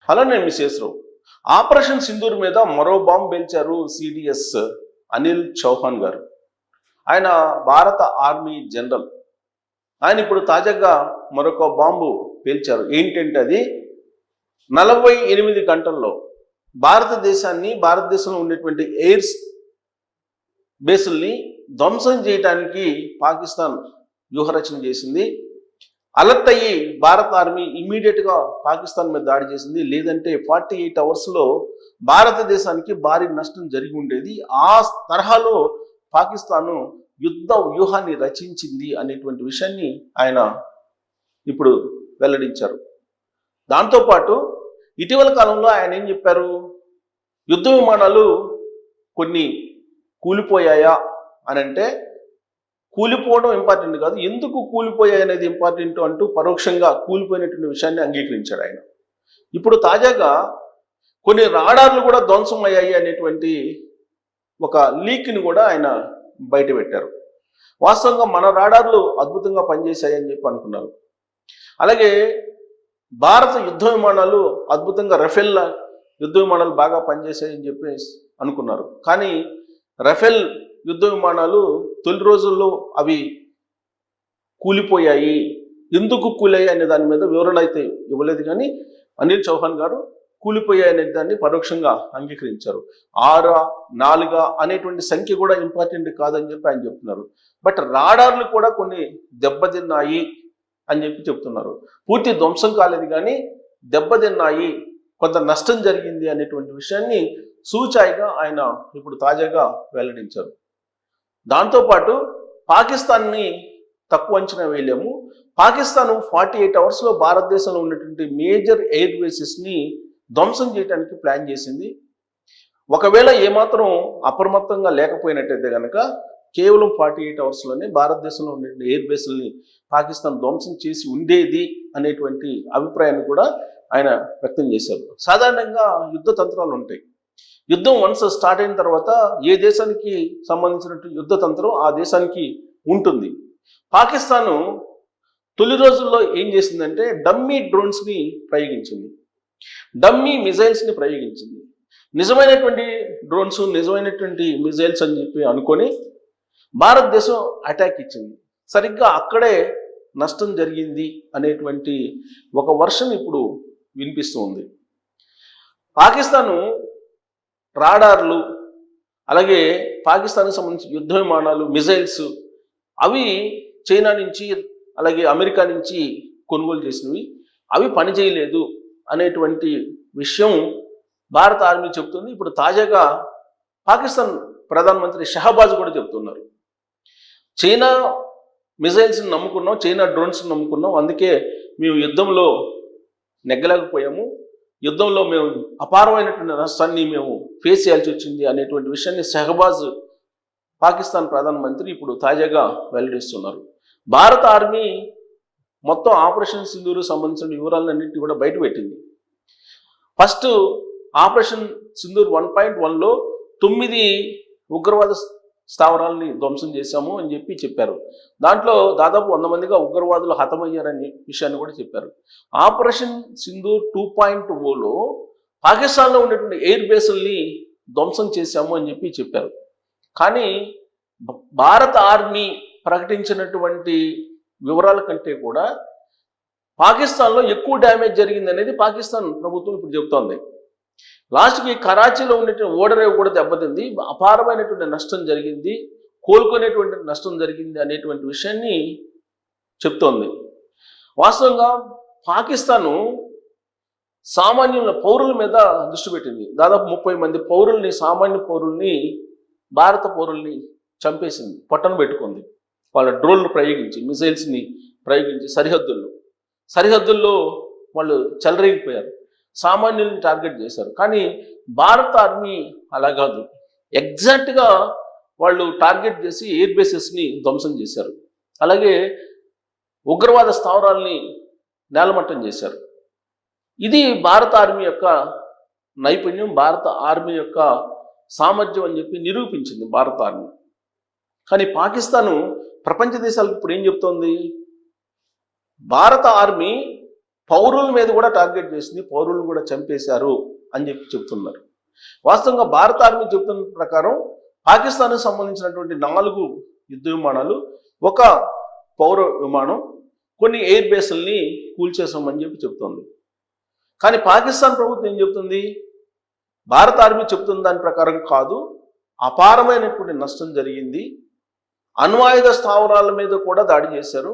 Hello, నేను మిసేశ్రావు. Operation Sindoor మీద మరో బాంబు పేల్చారు సిడిఎస్ అనిల్ చౌహాన్ గారు. ఆయన భారత ఆర్మీ జనరల్. ఆయన ఇప్పుడు తాజాగా మరొక బాంబు పేల్చారు. ఏంటంటే అది 48 గంటల్లో భారతదేశంలో ఉండేటువంటి ఎయిర్ బేసుల్ని ధ్వంసం చేయడానికి పాకిస్తాన్ వ్యూహరచన చేసింది. అలర్ట్ అయ్యి భారత ఆర్మీ ఇమ్మీడియట్గా పాకిస్తాన్ మీద దాడి చేసింది. లేదంటే 48 అవర్స్లో భారతదేశానికి భారీ నష్టం జరిగి ఉండేది. ఆ తరహాలో పాకిస్తాను యుద్ధ వ్యూహాన్ని రచించింది అనేటువంటి విషయాన్ని ఆయన ఇప్పుడు వెల్లడించారు. దాంతోపాటు ఇటీవల కాలంలో ఆయన ఏం చెప్పారు, యుద్ధ విమానాలు కొన్ని కూలిపోయాయా అని అంటే, కూలిపోవడం ఇంపార్టెంట్ కాదు, ఎందుకు కూలిపోయాయి అనేది ఇంపార్టెంట్ అంటూ పరోక్షంగా కూలిపోయినటువంటి విషయాన్ని అంగీకరించాడు ఆయన. ఇప్పుడు తాజాగా కొన్ని రాడార్లు కూడా ధ్వంసం అయ్యాయి అనేటువంటి ఒక లీక్ని కూడా ఆయన బయట పెట్టారు. వాస్తవంగా మన రాడార్లు అద్భుతంగా పనిచేశాయని చెప్పి అనుకున్నారు. అలాగే భారత యుద్ధ విమానాలు అద్భుతంగా రఫేల్ యుద్ధ విమానాలు బాగా పనిచేశాయని చెప్పి అనుకున్నారు. కానీ రఫేల్ యుద్ధ విమానాలు తొలి రోజుల్లో అవి కూలిపోయాయి. ఎందుకు కూలాయి అనే దాని మీద వివరణ అయితే ఇవ్వలేదు. కానీ అనిల్ చౌహాన్ గారు కూలిపోయాయి అనే దాన్ని పరోక్షంగా అంగీకరించారు. 6, 4 అనేటువంటి సంఖ్య కూడా ఇంపార్టెంట్ కాదని చెప్పి ఆయన చెప్తున్నారు. బట్ రాడార్లు కూడా కొన్ని దెబ్బతిన్నాయి అని చెప్పి చెప్తున్నారు. పూర్తి ధ్వంసం కాలేదు కానీ దెబ్బతిన్నాయి, కొంత నష్టం జరిగింది అనేటువంటి విషయాన్ని సూచాయిగా ఆయన ఇప్పుడు తాజాగా వెల్లడించారు. దాంతోపాటు పాకిస్తాన్ని తక్కువ అంచనా వేయలేము. పాకిస్తాన్ 48 అవర్స్లో భారతదేశంలో ఉన్నటువంటి మేజర్ ఎయిర్ బేసెస్ని ధ్వంసం చేయడానికి ప్లాన్ చేసింది. ఒకవేళ ఏమాత్రం అప్రమత్తంగా లేకపోయినట్టయితే కనుక కేవలం 48 అవర్స్లోనే భారతదేశంలో ఉండే ఎయిర్ బేస్లని పాకిస్తాన్ ధ్వంసం చేసి ఉండేది అనేటువంటి అభిప్రాయాన్ని కూడా ఆయన వ్యక్తం చేశారు. సాధారణంగా యుద్ధ తంత్రాలు ఉంటాయి. యుద్ధం వన్స్ స్టార్ట్ అయిన తర్వాత ఏ దేశానికి సంబంధించినటువంటి యుద్ధ తంత్రం ఆ దేశానికి ఉంటుంది. పాకిస్తాను తొలి రోజుల్లో ఏం చేసిందంటే డమ్మీ డ్రోన్స్ని ప్రయోగించింది, డమ్మీ మిజైల్స్ని ప్రయోగించింది. నిజమైనటువంటి డ్రోన్స్, నిజమైనటువంటి మిజైల్స్ అని చెప్పి అనుకొని భారతదేశం అటాక్ ఇచ్చింది. సరిగ్గా అక్కడే నష్టం జరిగింది అనేటువంటి ఒక వర్షన్ ఇప్పుడు వినిపిస్తూ ఉంది. పాకిస్తాను రాడార్లు, అలాగే పాకిస్తాన్కి సంబంధించి యుద్ధ విమానాలు, మిజైల్స్ అవి చైనా నుంచి అలాగే అమెరికా నుంచి కొనుగోలు చేసినవి, అవి పనిచేయలేదు అనేటువంటి విషయం భారత ఆర్మీ చెప్తుంది. ఇప్పుడు తాజాగా పాకిస్తాన్ ప్రధానమంత్రి షహబాజ్ కూడా చెప్తున్నారు, చైనా మిజైల్స్ని నమ్ముకున్నాం, చైనా డ్రోన్స్ని నమ్ముకున్నాం, అందుకే మేము యుద్ధంలో నెగ్గలేకపోయాము, యుద్ధంలో మేము అపారమైనటువంటి నష్టాన్ని మేము ఫేస్ చేయాల్సి వచ్చింది అనేటువంటి విషయాన్ని షహబాజ్ పాకిస్తాన్ ప్రధానమంత్రి ఇప్పుడు తాజాగా వెల్లడిస్తున్నారు. భారత ఆర్మీ మొత్తం ఆపరేషన్ సింధూర్ సంబంధించిన వివరాలన్నింటినీ కూడా బయటపెట్టింది. ఫస్ట్ ఆపరేషన్ సింధూర్ 1.1లో 9 ఉగ్రవాద స్థావరాలని ధ్వంసం చేశాము అని చెప్పి చెప్పారు. దాంట్లో దాదాపు 100 మందిగా ఉగ్రవాదులు హతమయ్యారనే విషయాన్ని కూడా చెప్పారు. ఆపరేషన్ సింధూర్ 2.0లో పాకిస్తాన్లో ఉండేటువంటి ఎయిర్ బేసుల్ని ధ్వంసం చేశాము అని చెప్పి చెప్పారు. కానీ భారత ఆర్మీ ప్రకటించినటువంటి వివరాల కంటే కూడా పాకిస్తాన్లో ఎక్కువ డ్యామేజ్ జరిగింది అనేది పాకిస్తాన్ ప్రభుత్వం ఇప్పుడు చెబుతోంది. లాస్ట్కి కరాచీలో ఉండేటువంటి ఓడరేవు కూడా దెబ్బతింది, అపారమైనటువంటి నష్టం జరిగింది, కోలుకునేటువంటి నష్టం జరిగింది అనేటువంటి విషయాన్ని చెప్తోంది. వాస్తవంగా పాకిస్తాను సామాన్యుల పౌరుల మీద దృష్టి పెట్టింది. దాదాపు 30 మంది పౌరుల్ని, సామాన్య పౌరుల్ని, భారత పౌరుల్ని చంపేసింది, పొట్టను పెట్టుకుంది. వాళ్ళ డ్రోన్లు ప్రయోగించి, మిసైల్స్ని ప్రయోగించి సరిహద్దుల్లో వాళ్ళు చెలరేగిపోయారు, సామాన్యుల్ని టార్గెట్ చేశారు. కానీ భారత ఆర్మీ అలా కాదు, ఎగ్జాక్ట్గా వాళ్ళు టార్గెట్ చేసి ఎయిర్ బేసెస్ని ధ్వంసం చేశారు. అలాగే ఉగ్రవాద స్థావరాల్ని నేలమట్టం చేశారు. ఇది భారత ఆర్మీ యొక్క నైపుణ్యం, భారత ఆర్మీ యొక్క సామర్థ్యం అని చెప్పి నిరూపించింది భారత ఆర్మీ. కానీ పాకిస్తాను ప్రపంచ దేశాలకు ఇప్పుడు ఏం చెప్తోంది, భారత ఆర్మీ పౌరుల మీద కూడా టార్గెట్ చేసింది, పౌరులను కూడా చంపేశారు అని చెప్తున్నారు. వాస్తవంగా భారత ఆర్మీ చెప్తున్న ప్రకారం పాకిస్తాన్కు సంబంధించినటువంటి 4 యుద్ధ విమానాలు, 1 పౌర విమానం, కొన్ని ఎయిర్ బేస్ల్ని కూల్చేసామని చెప్తుంది. కానీ పాకిస్తాన్ ప్రభుత్వం ఏం చెప్తుంది? భారత ఆర్మీ చెప్తున్న దాని ప్రకారం కాదు, అపారమైనటువంటి నష్టం జరిగింది, అణ్వాయుధ స్థావరాల మీద కూడా దాడి చేశారు,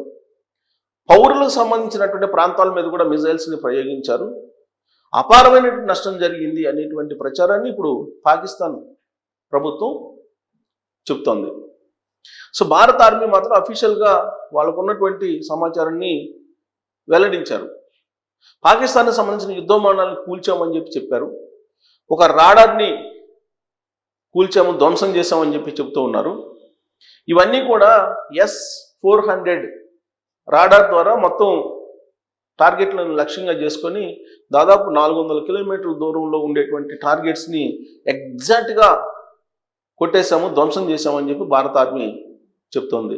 పౌరులకు సంబంధించినటువంటి ప్రాంతాల మీద కూడా మిజైల్స్ని ప్రయోగించారు, అపారమైనటువంటి నష్టం జరిగింది అనేటువంటి ప్రచారాన్ని ఇప్పుడు పాకిస్తాన్ ప్రభుత్వం చెప్తోంది. సో భారత ఆర్మీ మాత్రం అఫీషియల్గా వాళ్ళకు ఉన్నటువంటి సమాచారాన్ని వెల్లడించారు. పాకిస్తాన్కి సంబంధించిన యుద్ధ విమానాలను కూల్చామని చెప్పారు, ఒక రాడార్ని కూల్చాము, ధ్వంసం చేశామని చెప్తూ ఉన్నారు. ఇవన్నీ కూడా S-400 రాడార్ ద్వారా మొత్తం టార్గెట్లను లక్ష్యంగా చేసుకొని దాదాపు 400 కిలోమీటర్ల దూరంలో ఉండేటువంటి టార్గెట్స్ని ఎగ్జాక్ట్గా కొట్టేశాము, ధ్వంసం చేశామని భారత ఆర్మీ చెప్తోంది.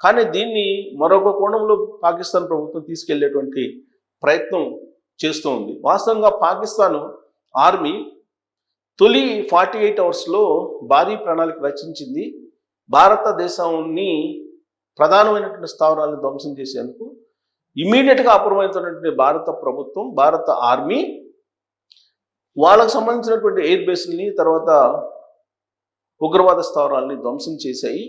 కానీ దీన్ని మరొక కోణంలో పాకిస్తాన్ ప్రభుత్వం తీసుకెళ్లేటువంటి ప్రయత్నం చేస్తూ ఉంది. వాస్తవంగా పాకిస్తాన్ ఆర్మీ తొలి 48 అవర్స్లో భారీ ప్రణాళిక రచించింది. భారతదేశాన్ని ప్రధానమైనటువంటి స్థావరాలను ధ్వంసం చేసేందుకు ఇమీడియట్గా అప్రమత్తమైనటువంటి భారత ప్రభుత్వం, భారత ఆర్మీ వాళ్ళకు సంబంధించినటువంటి ఎయిర్ బేస్ని, తర్వాత ఉగ్రవాద స్థావరాలని ధ్వంసం చేశాయి.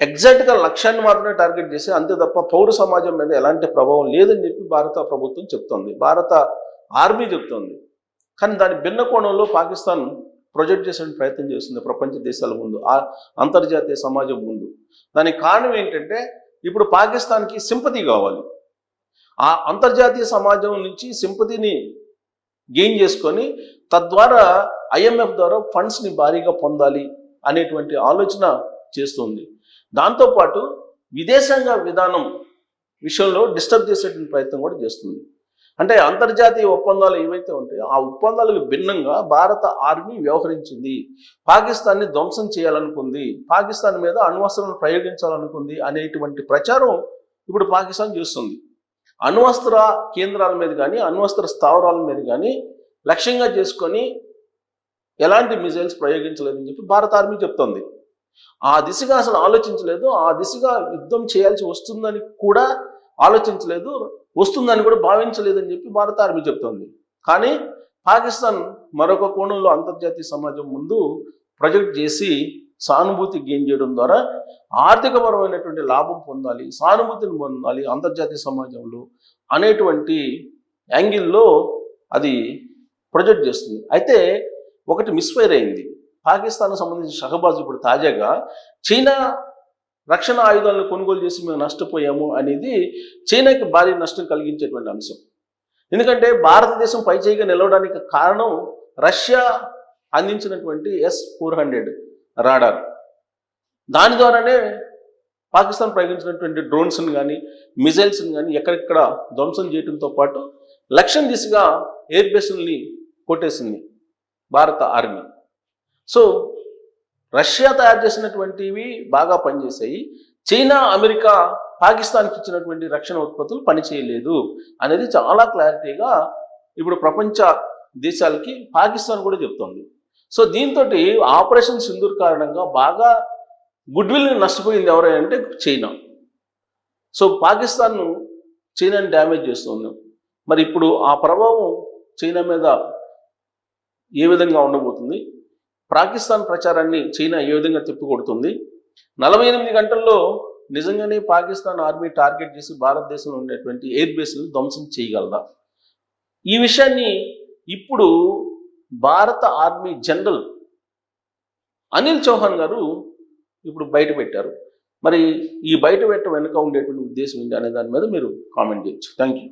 ఎగ్జాక్ట్గా లక్ష్యాన్ని మాత్రమే టార్గెట్ చేసి, అంతే తప్ప పౌర సమాజం మీద ఎలాంటి ప్రభావం లేదని భారత ప్రభుత్వం చెప్తోంది, భారత ఆర్మీ చెప్తోంది. కానీ దాని భిన్న కోణంలో పాకిస్తాన్ ప్రొజెక్ట్ చేసే ప్రయత్నం చేస్తుంది ప్రపంచ దేశాల ముందు, అంతర్జాతీయ సమాజం ముందు. దానికి కారణం ఏంటంటే ఇప్పుడు పాకిస్తాన్కి సింపతి కావాలి. ఆ అంతర్జాతీయ సమాజం నుంచి సింపతిని గెయిన్ చేసుకొని తద్వారా IMF ద్వారా ఫండ్స్ని భారీగా పొందాలి అనేటువంటి ఆలోచన చేస్తుంది. దాంతోపాటు విదేశాంగ విధానం విషయంలో డిస్టర్బ్ చేసేటువంటి ప్రయత్నం కూడా చేస్తుంది. అంటే అంతర్జాతీయ ఒప్పందాలు ఏవైతే ఉంటాయో ఆ ఒప్పందాలకు భిన్నంగా భారత ఆర్మీ వ్యవహరించింది, పాకిస్తాన్ని ధ్వంసం చేయాలనుకుంది, పాకిస్తాన్ మీద అణ్వస్త్రాలను ప్రయోగించాలనుకుంది అనేటువంటి ప్రచారం ఇప్పుడు పాకిస్తాన్ చేస్తుంది. అణ్వస్త్ర కేంద్రాల మీద కానీ, అణ్వస్త్ర స్థావరాల మీద కానీ లక్ష్యంగా చేసుకొని ఎలాంటి మిజైల్స్ ప్రయోగించలేదని భారత ఆర్మీ చెప్తోంది. ఆ దిశగా అసలు ఆలోచించలేదు, ఆ దిశగా యుద్ధం చేయాల్సి వస్తుందని కూడా ఆలోచించలేదు, వస్తుందని కూడా భావించలేదని భారత ఆర్మీ చెప్తోంది. కానీ పాకిస్తాన్ మరొక కోణంలో అంతర్జాతీయ సమాజం ముందు ప్రొజెక్ట్ చేసి సానుభూతి గెయిన్ చేయడం ద్వారా ఆర్థికపరమైనటువంటి లాభం పొందాలి, సానుభూతిని పొందాలి అంతర్జాతీయ సమాజంలో అనేటువంటి యాంగిల్లో అది ప్రొజెక్ట్ చేస్తుంది. అయితే ఒకటి మిస్ఫైర్ అయింది. పాకిస్తాన్కు సంబంధించిన షహబాజ్ ఇప్పుడు తాజాగా చైనా రక్షణ ఆయుధాలను కొనుగోలు చేసి మేము నష్టపోయాము అనేది చైనాకి భారీ నష్టం కలిగించేటువంటి అంశం. ఎందుకంటే భారతదేశం పైచేయిగా నిలవడానికి కారణం రష్యా అందించినటువంటి S-400 రాడార్. దాని ద్వారానే పాకిస్తాన్ ప్రయోగించినటువంటి డ్రోన్స్ని కానీ, మిజైల్స్ని కానీ ఎక్కడెక్కడ ధ్వంసం చేయడంతో పాటు లక్ష్యం దిశగా ఎయిర్ బేస్ని కొట్టేసింది భారత ఆర్మీ. సో రష్యా తయారు చేసినటువంటివి బాగా పనిచేసాయి, చైనా, అమెరికా పాకిస్తాన్కి ఇచ్చినటువంటి రక్షణ ఉత్పత్తులు పనిచేయలేదు అనేది చాలా క్లారిటీగా ఇప్పుడు ప్రపంచ దేశాలకి పాకిస్తాన్ కూడా చెప్తోంది. సో దీంతో ఆపరేషన్ సింధూర్ కారణంగా బాగా గుడ్విల్ని నష్టపోయింది ఎవరంటే చైనా. సో పాకిస్తాన్ చైనాని డ్యామేజ్ చేస్తుంది. మరి ఇప్పుడు ఆ ప్రభావం చైనా మీద ఏ విధంగా ఉండబోతుంది, పాకిస్తాన్ ప్రచారాన్ని చైనా ఏ విధంగా తిప్పికొడుతుంది, 48 గంటల్లో నిజంగానే పాకిస్తాన్ ఆర్మీ టార్గెట్ చేసి భారతదేశంలో ఉండేటువంటి ఎయిర్ బేస్లను ధ్వంసం చేయగలదా? ఈ విషయాన్ని ఇప్పుడు భారత ఆర్మీ జనరల్ అనిల్ చౌహాన్ గారు ఇప్పుడు బయట పెట్టారు. మరి ఈ బయట పెట్టడం వెనుక ఉండేటువంటి ఉద్దేశం ఏంటి అనే దాని మీద మీరు కామెంట్ చేయొచ్చు. Thank you.